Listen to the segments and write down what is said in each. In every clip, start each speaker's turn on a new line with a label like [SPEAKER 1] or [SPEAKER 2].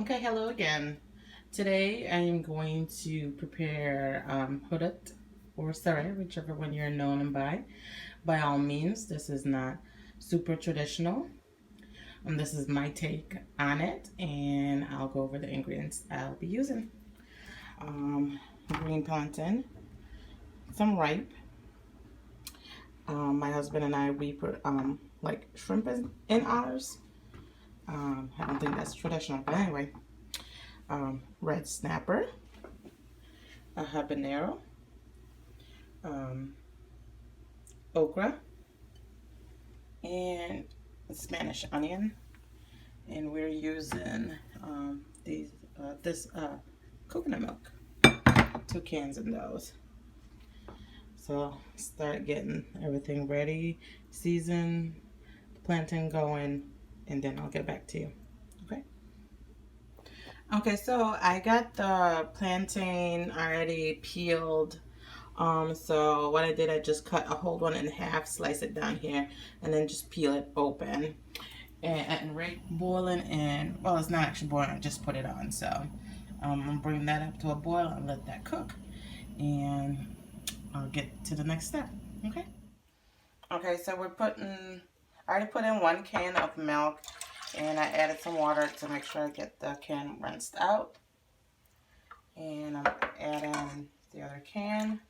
[SPEAKER 1] Okay, hello again. Today I am going to prepare hudut or serre, whichever one you're known and by. By all means, this is not super traditional. This is my take on it, and I'll go over the ingredients I'll be using. Green plantain, some ripe. My husband and I, we put like shrimp in ours. I don't think that's traditional, but anyway. Red snapper, a habanero, okra, and a Spanish onion. And we're using this coconut milk, 2 cans of those. So start getting everything ready, season the plantain going, and then I'll get back to you. Okay. Okay, so I got the plantain already peeled. So what I did, I just cut a whole one in half, slice it down here, and then just peel it open. And right boiling, and well, it's not actually boiling, I just put it on. So I'm gonna bring that up to a boil and let that cook, and I'll get to the next step. Okay. Okay, so I already put in 1 can of milk, and I added some water to make sure I get the can rinsed out. And I'm adding the other can.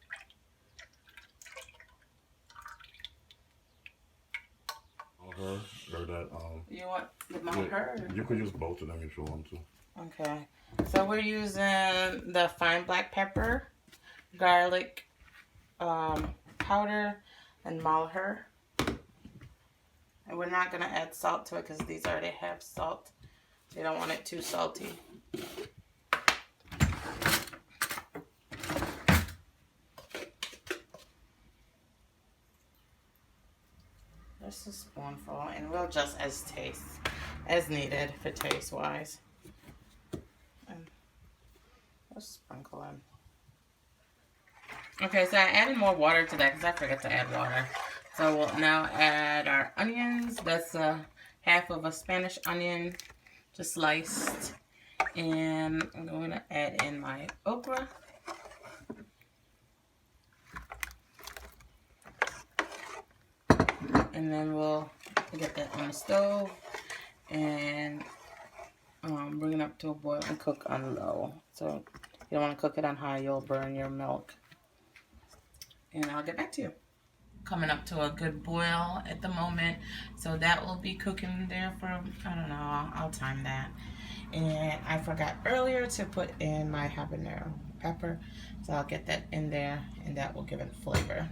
[SPEAKER 2] Her or that
[SPEAKER 1] You want the malt her?
[SPEAKER 2] you could use both of them if you want to.
[SPEAKER 1] Okay. So we're using the fine black pepper, garlic powder, and malheur. And we're not going to add salt to it because these already have salt. You don't want it too salty. Just a spoonful, and we'll adjust as needed for taste wise. And we'll sprinkle in. Okay, so I added more water to that because I forgot to add water. So we'll now add our onions. That's half of a Spanish onion, just sliced. And I'm going to add in my okra. And then we'll get that on the stove and bring it up to a boil and cook on low. So you don't want to cook it on high, you'll burn your milk. And I'll get back to you. Coming up to a good boil at the moment, so that will be cooking there for, I don't know, I'll time that. And I forgot earlier to put in my habanero pepper, so I'll get that in there, and that will give it flavor.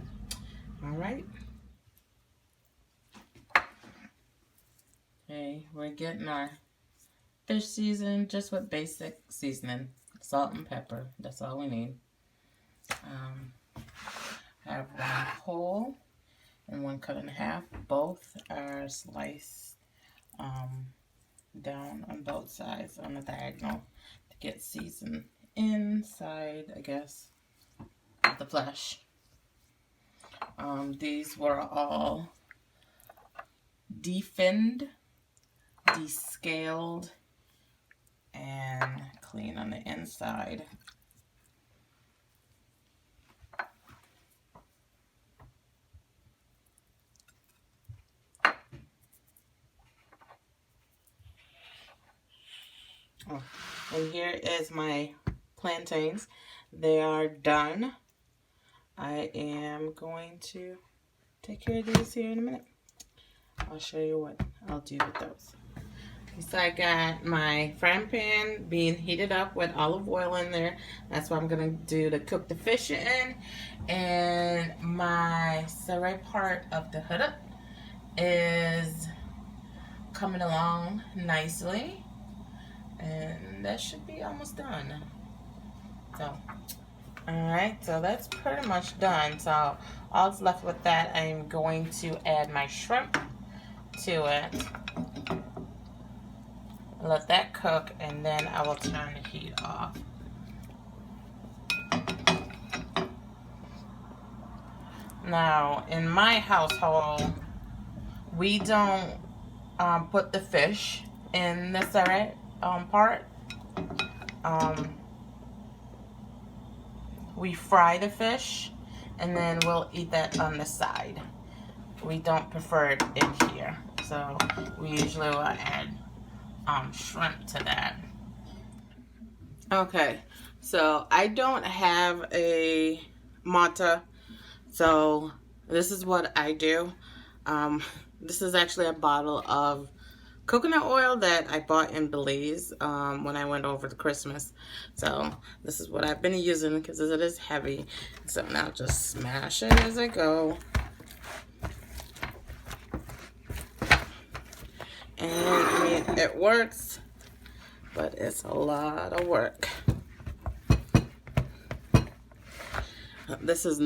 [SPEAKER 1] All right. Okay, we're getting our fish seasoned just with basic seasoning, salt and pepper. That's all we need. Have 1 whole and 1 cut in half. Both are sliced down on both sides on the diagonal to get seasoned inside, I guess, of the flesh. These were all definned, descaled, and clean on the inside. Oh, and here is my plantains. They are done. I am going to take care of these here in a minute. I'll show you what I'll do with those. So I got my frying pan being heated up with olive oil in there. That's what I'm going to do to cook the fish in. And my serre part of the hudut is coming along nicely. And that should be almost done. So, alright, so that's pretty much done. So all that's left with that, I'm going to add my shrimp to it. Let that cook, and then I will turn the heat off. Now, in my household, we don't put the fish in the serre part. we fry the fish, and then we'll eat that on the side. We don't prefer it in here, so we usually will add shrimp to that. Okay, so I don't have a mata, so this is what I do. This is actually a bottle of coconut oil that I bought in Belize when I went over to Christmas. So this is what I've been using because it is heavy. So now just smash it as I go. And I mean, it works, but it's a lot of work. This is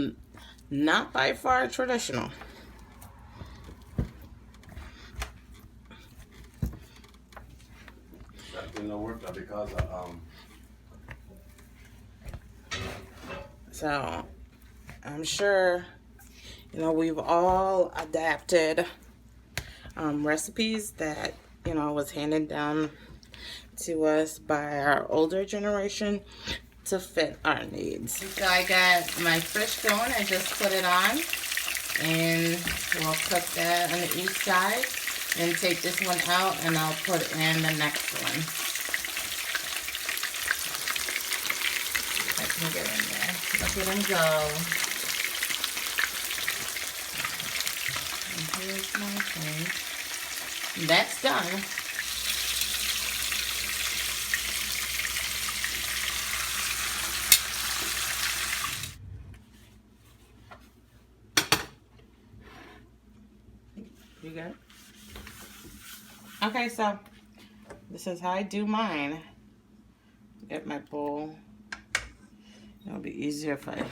[SPEAKER 1] not by far traditional.
[SPEAKER 2] That didn't work because
[SPEAKER 1] So I'm sure, you know, we've all adapted recipes that, you know, was handed down to us by our older generation to fit our needs. So I got my fish going. I just put it on, and we'll cook that on the east side. Then take this one out, and I'll put in the next one. I can get in there. Look at them go. And here's my thing. That's done. You got it? Okay, so this is how I do mine. Get my bowl. It'll be easier if I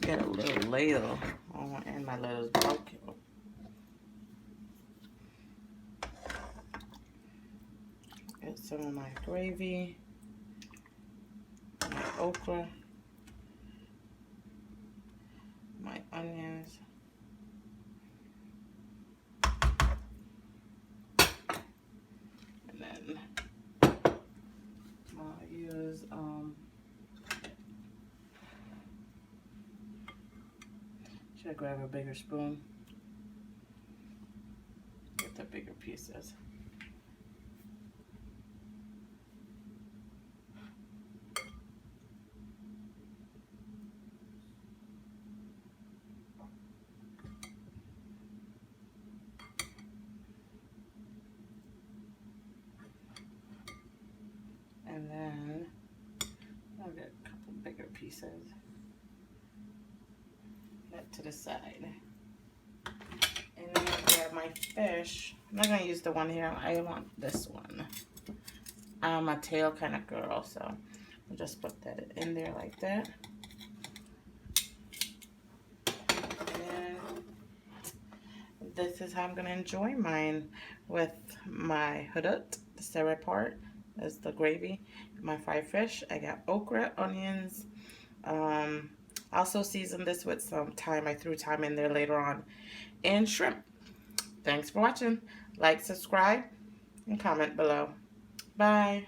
[SPEAKER 1] get a little ladle. Oh, and my ladle's broken. Get some of my gravy, my okra, my onions. And then I'll use should I grab a bigger spoon? Get the bigger pieces. And then I'll get a couple bigger pieces. That to the side. And then I'll grab my fish. I'm not gonna use the one here. I want this one. I'm a tail kind of girl, so I'll just put that in there like that. And this is how I'm gonna enjoy mine, with my hudut, the serre part. That's the gravy. My fried fish. I got okra, onions. Also seasoned this with some thyme. I threw thyme in there later on. And shrimp. Thanks for watching. Like, subscribe, and comment below. Bye.